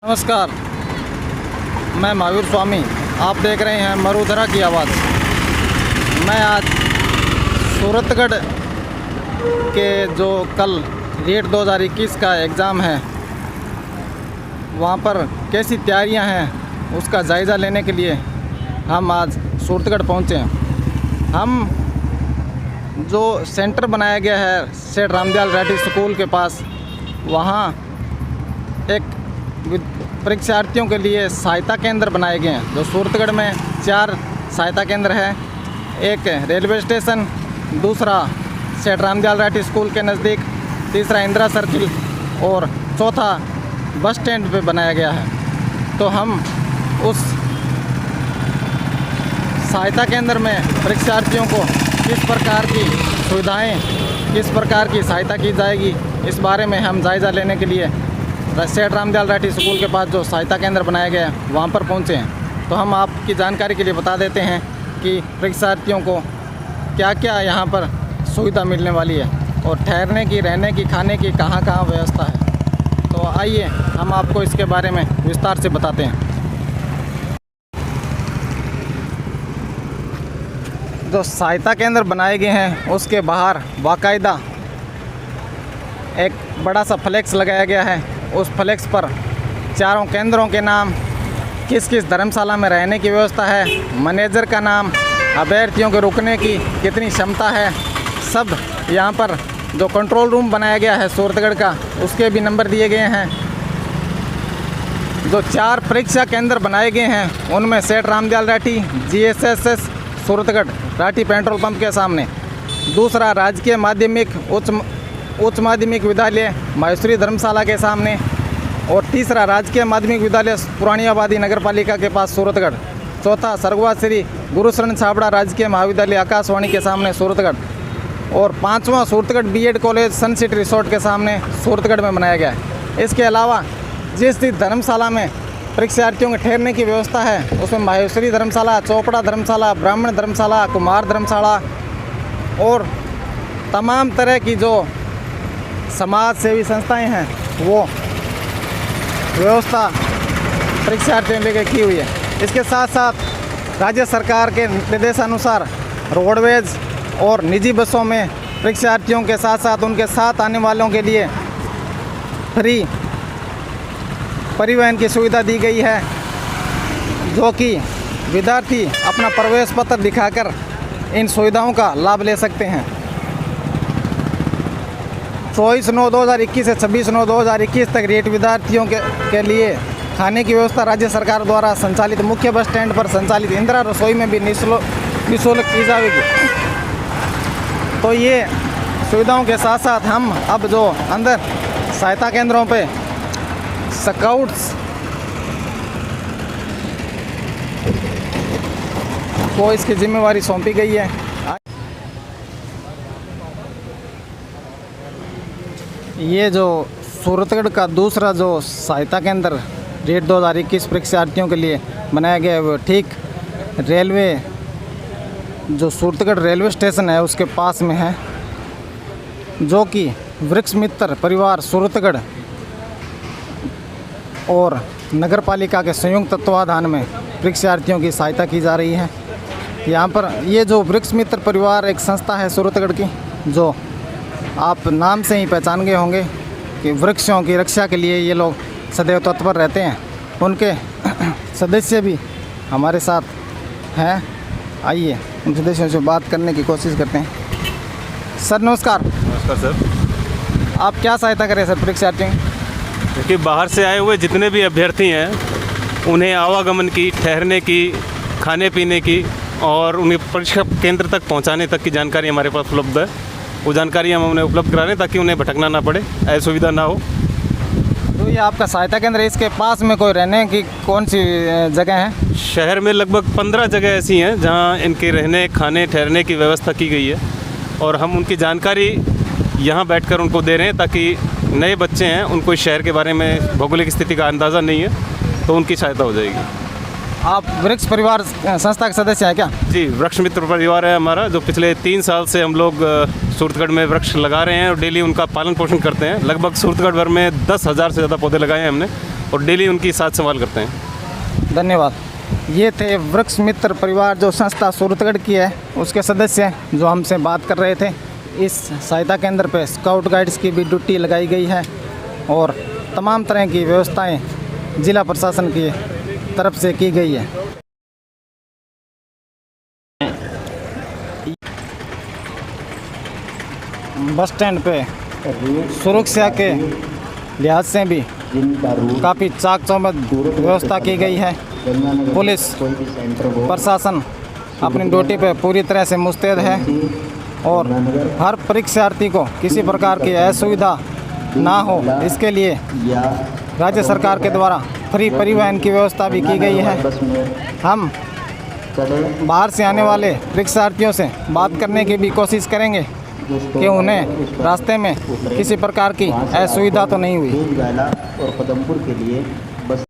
नमस्कार, मैं महावीर स्वामी। आप देख रहे हैं मरुधरा की आवाज़। मैं आज सूरतगढ़ के जो कल रेट 2021 का एग्ज़ाम है, वहाँ पर कैसी तैयारियां हैं उसका जायज़ा लेने के लिए हम आज सूरतगढ़ पहुँचे हैं। हम जो सेंटर बनाया गया है सेठ रामदयाल रेड्डी स्कूल के पास, वहाँ एक परीक्षार्थियों के लिए सहायता केंद्र बनाए गए हैं। जो सूरतगढ़ में 4 सहायता केंद्र है, एक रेलवे स्टेशन, दूसरा सेठ रामदयाल रेड्डी स्कूल के नज़दीक, तीसरा इंदिरा सर्किल और चौथा बस स्टैंड पे बनाया गया है। तो हम उस सहायता केंद्र में परीक्षार्थियों को किस प्रकार की सुविधाएं, किस प्रकार की सहायता की जाएगी, इस बारे में हम जायज़ा लेने के लिए सेठ रामदयाल रेड्डी स्कूल के पास जो सहायता केंद्र बनाया गया है वहाँ पर पहुँचे हैं। तो हम आपकी जानकारी के लिए बता देते हैं कि परीक्षार्थियों को क्या क्या यहाँ पर सुविधा मिलने वाली है और ठहरने की, रहने की, खाने की कहाँ कहाँ व्यवस्था है। तो आइए हम आपको इसके बारे में विस्तार से बताते हैं। जो सहायता केंद्र बनाए गए हैं उसके बाहर बाकायदा एक बड़ा सा फ्लैक्स लगाया गया है। उस फ्लैक्स पर चारों केंद्रों के नाम, किस किस धर्मशाला में रहने की व्यवस्था है, मैनेजर का नाम, अभ्यर्थियों के रुकने की कितनी क्षमता है, सब यहाँ पर जो कंट्रोल रूम बनाया गया है सूरतगढ़ का, उसके भी नंबर दिए गए हैं। जो 4 परीक्षा केंद्र बनाए गए हैं उनमें सेठ Ramdayal Reddy GSSS Suratgarh Rathi petrol pump के सामने, दूसरा राजकीय माध्यमिक उच्च माध्यमिक विद्यालय माहेश्वरी धर्मशाला के सामने और तीसरा राजकीय माध्यमिक विद्यालय पुरानी आबादी नगर पालिका के पास सूरतगढ़, चौथा सर्गवा श्री गुरुशरण छाबड़ा राजकीय महाविद्यालय आकाशवाणी के सामने सूरतगढ़ और 5वां सूरतगढ़ BEd कॉलेज सन सिटी रिसोर्ट के सामने सूरतगढ़ में बनाया गया है। इसके अलावा जिस धर्मशाला में परीक्षार्थियों के ठहरने की व्यवस्था है उसमें माहेश्वरी धर्मशाला, चोपड़ा धर्मशाला, ब्राह्मण धर्मशाला, कुमार धर्मशाला और तमाम तरह की जो समाज सेवी संस्थाएं हैं वो व्यवस्था परीक्षार्थियों के लिए की हुई है। इसके साथ साथ राज्य सरकार के निर्देशानुसार रोडवेज और निजी बसों में परीक्षार्थियों के साथ साथ उनके साथ आने वालों के लिए फ्री परिवहन की सुविधा दी गई है, जो कि विद्यार्थी अपना प्रवेश पत्र दिखाकर इन सुविधाओं का लाभ ले सकते हैं। 24/9/2021 से 26/9/2021 तक रेट विद्यार्थियों के लिए खाने की व्यवस्था राज्य सरकार द्वारा संचालित मुख्य बस स्टैंड पर संचालित इंदिरा रसोई में भी निःशुल्क की जाएगी। तो ये सुविधाओं के साथ साथ हम अब जो अंदर सहायता केंद्रों पे स्काउट्स को इसकी जिम्मेवारी सौंपी गई है। ये जो सूरतगढ़ का दूसरा जो सहायता केंद्र रेट 2021 परीक्षार्थियों के लिए बनाया गया है वो ठीक रेलवे, जो सूरतगढ़ रेलवे स्टेशन है उसके पास में है, जो कि वृक्ष मित्र परिवार सूरतगढ़ और नगर पालिका के संयुक्त तत्वाधान में परीक्षार्थियों की सहायता की जा रही है। यहाँ पर ये जो वृक्ष मित्र परिवार एक संस्था है सूरतगढ़ की, जो आप नाम से ही पहचान गए होंगे कि वृक्षों की रक्षा के लिए ये लोग सदैव तत्पर रहते हैं। उनके सदस्य भी हमारे साथ हैं। आइए उन सदस्यों से बात करने की कोशिश करते हैं। सर नमस्कार। नमस्कार सर। आप क्या सहायता करें सर परीक्षार्थियों? क्योंकि बाहर से आए हुए जितने भी अभ्यर्थी हैं उन्हें आवागमन की, ठहरने की, खाने पीने की और उन्हें परीक्षा केंद्र तक पहुंचाने तक की जानकारी हमारे पास उपलब्ध है। वो जानकारी हम उन्हें उपलब्ध करा रहे हैं ताकि उन्हें भटकना ना पड़े, असुविधा ना हो। तो ये आपका सहायता केंद्र है, इसके पास में कोई रहने की कौन सी जगह है? शहर में लगभग 15 जगह ऐसी हैं जहां इनके रहने, खाने, ठहरने की व्यवस्था की गई है और हम उनकी जानकारी यहाँ बैठकर उनको दे रहे हैं ताकि नए बच्चे हैं, उनको इस शहर के बारे में भौगोलिक स्थिति का अंदाज़ा नहीं है, तो उनकी सहायता हो जाएगी। आप वृक्ष परिवार संस्था के सदस्य हैं क्या? जी, वृक्ष मित्र परिवार है हमारा, जो पिछले 3 साल से हम लोग सूरतगढ़ में वृक्ष लगा रहे हैं और डेली उनका पालन पोषण करते हैं। लगभग सूरतगढ़ भर में 10,000 से ज़्यादा पौधे लगाए हैं हमने और डेली उनकी साथ संभाल करते हैं। धन्यवाद। ये थे वृक्ष मित्र परिवार जो संस्था सूरतगढ़ की है, उसके सदस्य जो हमसे बात कर रहे थे। इस सहायता केंद्र पे स्काउट गाइड्स की भी ड्यूटी लगाई गई है और तमाम तरह की व्यवस्थाएं जिला प्रशासन की तरफ से की गई है। बस स्टैंड पे सुरक्षा के लिहाज से भी काफ़ी चाक चौबंद व्यवस्था की गई है। पुलिस प्रशासन अपनी ड्यूटी पे पूरी तरह से मुस्तैद है और हर परीक्षार्थी को किसी प्रकार की असुविधा ना हो, इसके लिए राज्य सरकार के द्वारा फ्री परिवहन की व्यवस्था भी की गई है। हम बाहर से आने वाले परीक्षार्थियों से बात करने की भी कोशिश करेंगे कि उन्हें रास्ते में किसी प्रकार की असुविधा तो नहीं हुई। और पदमपुर के लिए बस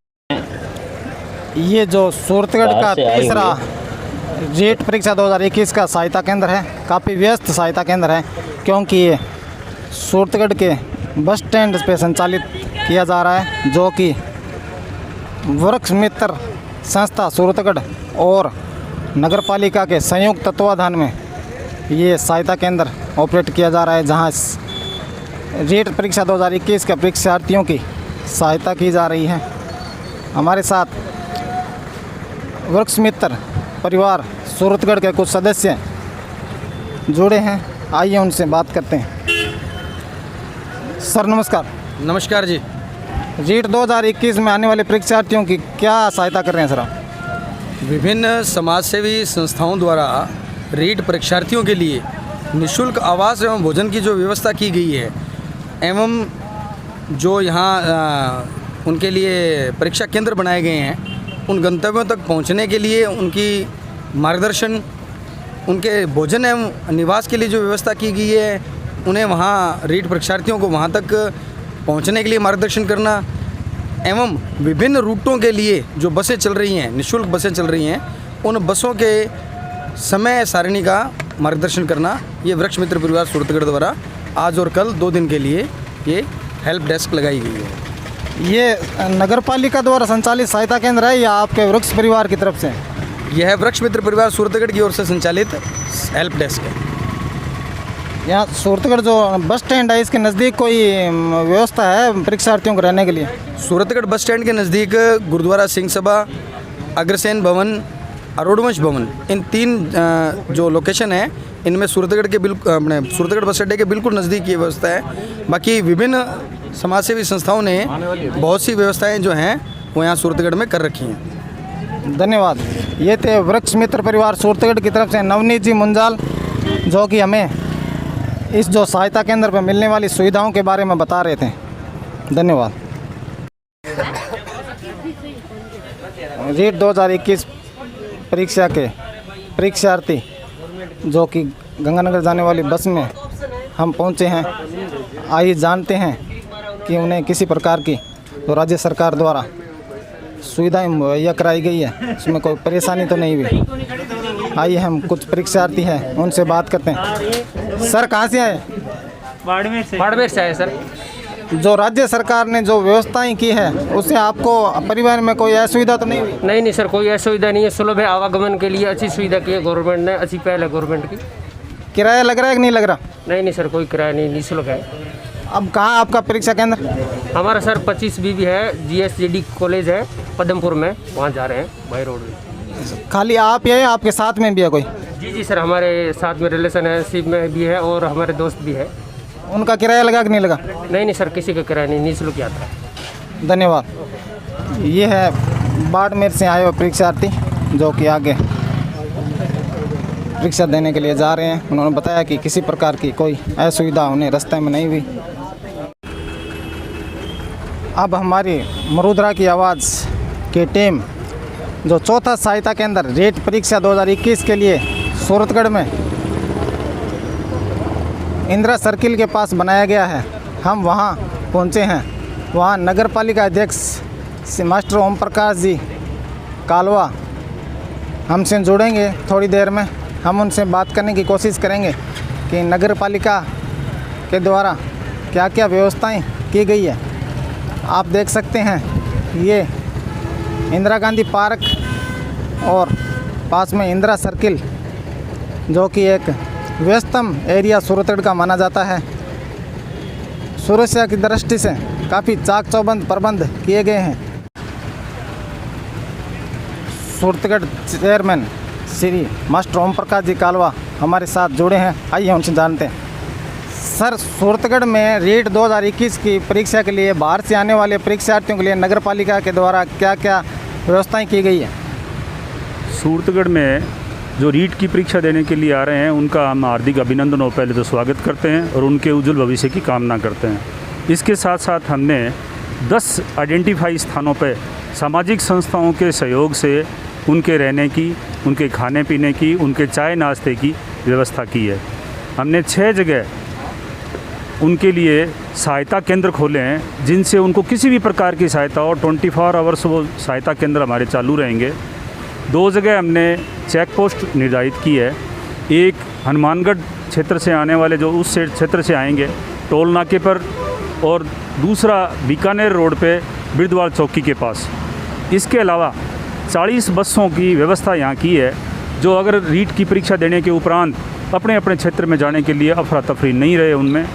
ये जो सूरतगढ़ का तीसरा जेट परीक्षा 2021 का सहायता केंद्र है, काफ़ी व्यस्त सहायता केंद्र है, क्योंकि ये सूरतगढ़ के बस स्टैंड पे संचालित किया जा रहा है, जो कि वृक्ष मित्र संस्था सूरतगढ़ और नगर पालिका के संयुक्त तत्वाधान में ये सहायता केंद्र ऑपरेट किया जा रहा है, जहाँ जेट परीक्षा 2021 के परीक्षार्थियों की सहायता की जा रही है। हमारे साथ वृक्ष मित्र परिवार सूरतगढ़ के कुछ सदस्य जुड़े हैं, आइए उनसे बात करते हैं। सर नमस्कार। नमस्कार जी। जेट 2021 में आने वाले परीक्षार्थियों की क्या सहायता कर रहे हैं सर आप? विभिन्न समाजसेवी संस्थाओं द्वारा रीट परीक्षार्थियों के लिए निःशुल्क आवास एवं भोजन की जो व्यवस्था की गई है, एवं जो यहाँ उनके लिए परीक्षा केंद्र बनाए गए हैं, उन गंतव्यों तक पहुँचने के लिए उनकी मार्गदर्शन, उनके भोजन एवं निवास के लिए जो व्यवस्था की गई है, उन्हें वहाँ रीट परीक्षार्थियों को वहाँ तक पहुँचने के लिए मार्गदर्शन करना, एवं विभिन्न रूटों के लिए जो बसें चल रही हैं, निःशुल्क बसें चल रही हैं, उन बसों के समय सारिणी का मार्गदर्शन करना, ये वृक्ष मित्र परिवार सूरतगढ़ द्वारा आज और कल 2 दिन के लिए ये हेल्प डेस्क लगाई गई है। ये नगर पालिका द्वारा संचालित सहायता केंद्र है या आपके वृक्ष परिवार की तरफ से? यह है वृक्ष मित्र परिवार सूरतगढ़ की ओर से संचालित हेल्प डेस्क है। यहाँ सूरतगढ़ जो बस स्टैंड है, इसके नज़दीक कोई व्यवस्था है परीक्षार्थियों को रहने के लिए? सूरतगढ़ बस स्टैंड के नज़दीक गुरुद्वारा सिंह सभा, अग्रसेन भवन, अरोड़वंश भवन, इन 3 जो लोकेशन है, इनमें सूरतगढ़ के अपने सूरतगढ़ बस अड्डे के बिल्कुल नज़दीक ये व्यवस्था है। बाकी विभिन्न समाजसेवी संस्थाओं ने बहुत सी व्यवस्थाएं जो हैं वो यहाँ सूरतगढ़ में कर रखी हैं। धन्यवाद। ये थे वृक्ष मित्र परिवार सूरतगढ़ की तरफ से नवनीत जी मुंजाल, जो कि हमें इस जो सहायता केंद्र पर मिलने वाली सुविधाओं के बारे में बता रहे थे। धन्यवाद। जेट 2021 परीक्षा के परीक्षार्थी जो कि गंगानगर जाने वाली बस में हम पहुंचे हैं, आइए जानते हैं कि उन्हें किसी प्रकार की तो राज्य सरकार द्वारा सुविधाएं मुहैया कराई गई है, उसमें कोई परेशानी तो नहीं हुई। आइए हम कुछ परीक्षार्थी हैं उनसे बात करते हैं। सर कहाँ से आए? बाड़मेर से आए सर। जो राज्य सरकार ने जो व्यवस्थाएं की है, उससे आपको परिवहन में कोई असुविधा तो नहीं हुई? नहीं सर, कोई असुविधा नहीं है। सुलभ है, आवागमन के लिए अच्छी सुविधा की है गवर्नमेंट ने, अच्छी पहल है गवर्नमेंट की। किराया लग रहा है कि नहीं लग रहा? नहीं सर, कोई किराया नहीं, निःशुल्क है। अब कहाँ आपका परीक्षा केंद्र? हमारा सर 25 BB है, GSJD कॉलेज है पदमपुर में, वहाँ जा रहे हैं बाई रोड में। खाली आप या आपके साथ में भी है कोई? जी सर, हमारे साथ में रिलेशन है, शिव में भी है और हमारे दोस्त भी है। उनका किराया लगा कि नहीं लगा? नहीं सर, किसी का किराया नहीं, निःशुल्क यात्रा है। धन्यवाद। ये है बाड़मेर से आए हुए परीक्षार्थी जो कि आगे परीक्षा देने के लिए जा रहे हैं। उन्होंने बताया कि किसी प्रकार की कोई असुविधा उन्हें रास्ते में नहीं हुई। अब हमारी मरुद्रा की आवाज़ की टीम जो चौथा सहायता केंद्र जेट परीक्षा 2021 के लिए सूरतगढ़ में इंदिरा सर्किल के पास बनाया गया है, हम वहां पहुंचे हैं। वहां नगर पालिका अध्यक्ष मास्टर ओम प्रकाश जी कालवा हमसे जुड़ेंगे थोड़ी देर में। हम उनसे बात करने की कोशिश करेंगे कि नगर पालिका के द्वारा क्या क्या व्यवस्थाएं की गई है। आप देख सकते हैं ये इंदिरा गांधी पार्क और पास में इंदिरा सर्किल, जो कि एक व्यस्तम एरिया सूरतगढ़ का माना जाता है। सुरक्षा की दृष्टि से काफ़ी चाक चौबंद प्रबंध किए गए हैं। सूरतगढ़ चेयरमैन श्री मास्टर ओम प्रकाश जी कालवा हमारे साथ जुड़े हैं, आइए उनसे जानते हैं। सर, सूरतगढ़ में रीट 2021 की परीक्षा के लिए बाहर से आने वाले परीक्षार्थियों के लिए नगर पालिका के द्वारा क्या क्या व्यवस्थाएं की गई है? सूरतगढ़ में जो रीट की परीक्षा देने के लिए आ रहे हैं उनका हम हार्दिक अभिनंदन और पहले तो स्वागत करते हैं और उनके उज्जवल भविष्य की कामना करते हैं। इसके साथ साथ हमने 10 आइडेंटिफाई स्थानों पर सामाजिक संस्थाओं के सहयोग से उनके रहने की, उनके खाने पीने की, उनके चाय नाश्ते की व्यवस्था की है। हमने 6 जगह उनके लिए सहायता केंद्र खोले हैं, जिनसे उनको किसी भी प्रकार की सहायता और 24 आवर्स वो सहायता केंद्र हमारे चालू रहेंगे। 2 जगह हमने चेक पोस्ट निर्धारित की है। एक हनुमानगढ़ क्षेत्र से आने वाले जो उस क्षेत्र से आएंगे टोल नाके पर, और दूसरा बीकानेर रोड पे बिरदवाल चौकी के पास। इसके अलावा 40 बसों की व्यवस्था यहाँ की है, जो अगर रीट की परीक्षा देने के उपरांत अपने अपने क्षेत्र में जाने के लिए अफरा तफरी नहीं रहे, उनमें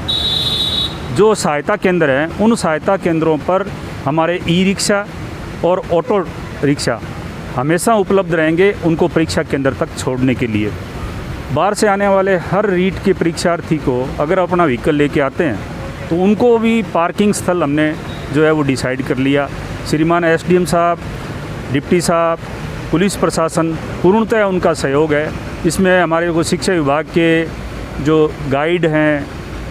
जो सहायता केंद्र हैं उन सहायता केंद्रों पर हमारे ई रिक्शा और ऑटो रिक्शा हमेशा उपलब्ध रहेंगे उनको परीक्षा केंद्र तक छोड़ने के लिए। बाहर से आने वाले हर रीट के परीक्षार्थी को अगर अपना व्हीकल लेके आते हैं तो उनको भी पार्किंग स्थल हमने जो है वो डिसाइड कर लिया। श्रीमान एसडीएम साहब, डिप्टी साहब, पुलिस प्रशासन पूर्णतः उनका सहयोग है। इसमें हमारे को शिक्षा विभाग के जो गाइड हैं,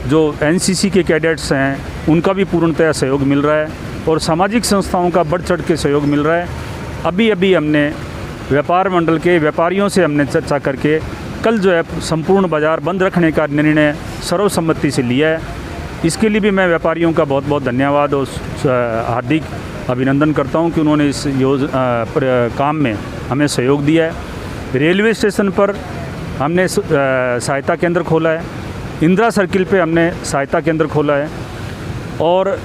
जो एनसीसी के कैडेट्स हैं, उनका भी पूर्णतः सहयोग मिल रहा है और सामाजिक संस्थाओं का बढ़ चढ़ के सहयोग मिल रहा है। अभी हमने व्यापार मंडल के व्यापारियों से हमने चर्चा करके कल जो है संपूर्ण बाज़ार बंद रखने का निर्णय सर्वसम्मति से लिया है। इसके लिए भी मैं व्यापारियों का बहुत बहुत धन्यवाद और हार्दिक अभिनंदन करता हूं कि उन्होंने इस काम में हमें सहयोग दिया है। रेलवे स्टेशन पर हमने सहायता केंद्र खोला है, इंदिरा सर्किल पे हमने सहायता केंद्र खोला है, और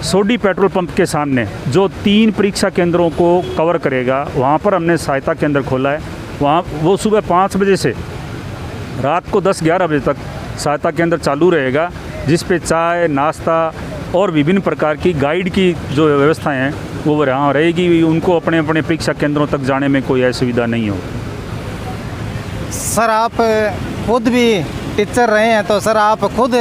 सोडी पेट्रोल पंप के सामने जो 3 परीक्षा केंद्रों को कवर करेगा वहाँ पर हमने सहायता केंद्र खोला है। वहाँ वो सुबह 5 बजे से रात को 10-11 बजे तक सहायता केंद्र चालू रहेगा, जिस पे चाय, नाश्ता और विभिन्न प्रकार की गाइड की जो व्यवस्थाएं हैं वो यहाँ रहेगी। उनको अपने अपने परीक्षा केंद्रों तक जाने में कोई असुविधा नहीं हो। सर, आप खुद भी टीचर रहे हैं, तो सर आप खुद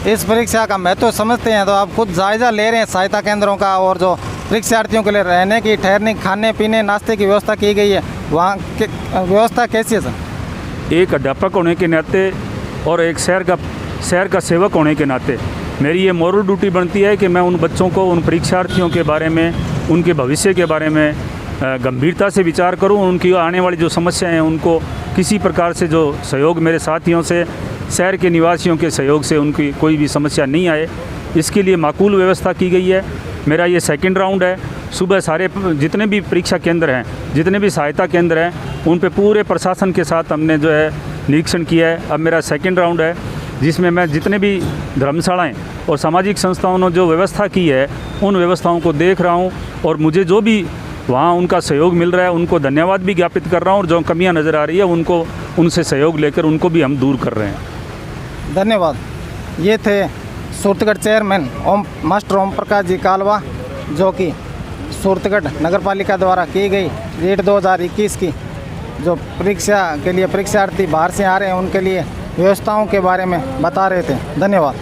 इस परीक्षा का महत्व समझते हैं, तो आप खुद जायज़ा ले रहे हैं सहायता केंद्रों का, और जो परीक्षार्थियों के लिए रहने की, ठहरने, खाने पीने, नाश्ते की व्यवस्था की गई है, वहाँ की व्यवस्था कैसी है सर? एक अध्यापक होने के नाते और एक शहर का सेवक होने के नाते मेरी ये मॉरल ड्यूटी बनती है कि मैं उन बच्चों को, उन परीक्षार्थियों के बारे में, उनके भविष्य के बारे में गंभीरता से विचार करूं। उनकी आने वाली जो समस्याएं हैं उनको किसी प्रकार से जो सहयोग मेरे साथियों से, शहर के निवासियों के सहयोग से उनकी कोई भी समस्या नहीं आए, इसके लिए माकूल व्यवस्था की गई है। मेरा ये 2nd राउंड है। सुबह सारे जितने भी परीक्षा केंद्र हैं, जितने भी सहायता केंद्र हैं, उन पे पूरे प्रशासन के साथ हमने जो है निरीक्षण किया है। अब मेरा 2nd राउंड है, जिसमें मैं जितने भी धर्मशालाएं और सामाजिक संस्थाओं ने जो व्यवस्था की है उन व्यवस्थाओं को देख रहा हूं, और मुझे जो भी वहाँ उनका सहयोग मिल रहा है उनको धन्यवाद भी ज्ञापित कर रहा हूँ, और जो कमियाँ नज़र आ रही है उनको, उनसे सहयोग लेकर उनको भी हम दूर कर रहे हैं। धन्यवाद। ये थे सूरतगढ़ चेयरमैन मास्टर ओम प्रकाश जी कालवा, जो कि सूरतगढ़ नगर पालिका द्वारा की गई रीट 2021 की जो परीक्षा के लिए परीक्षार्थी बाहर से आ रहे हैं उनके लिए व्यवस्थाओं के बारे में बता रहे थे। धन्यवाद।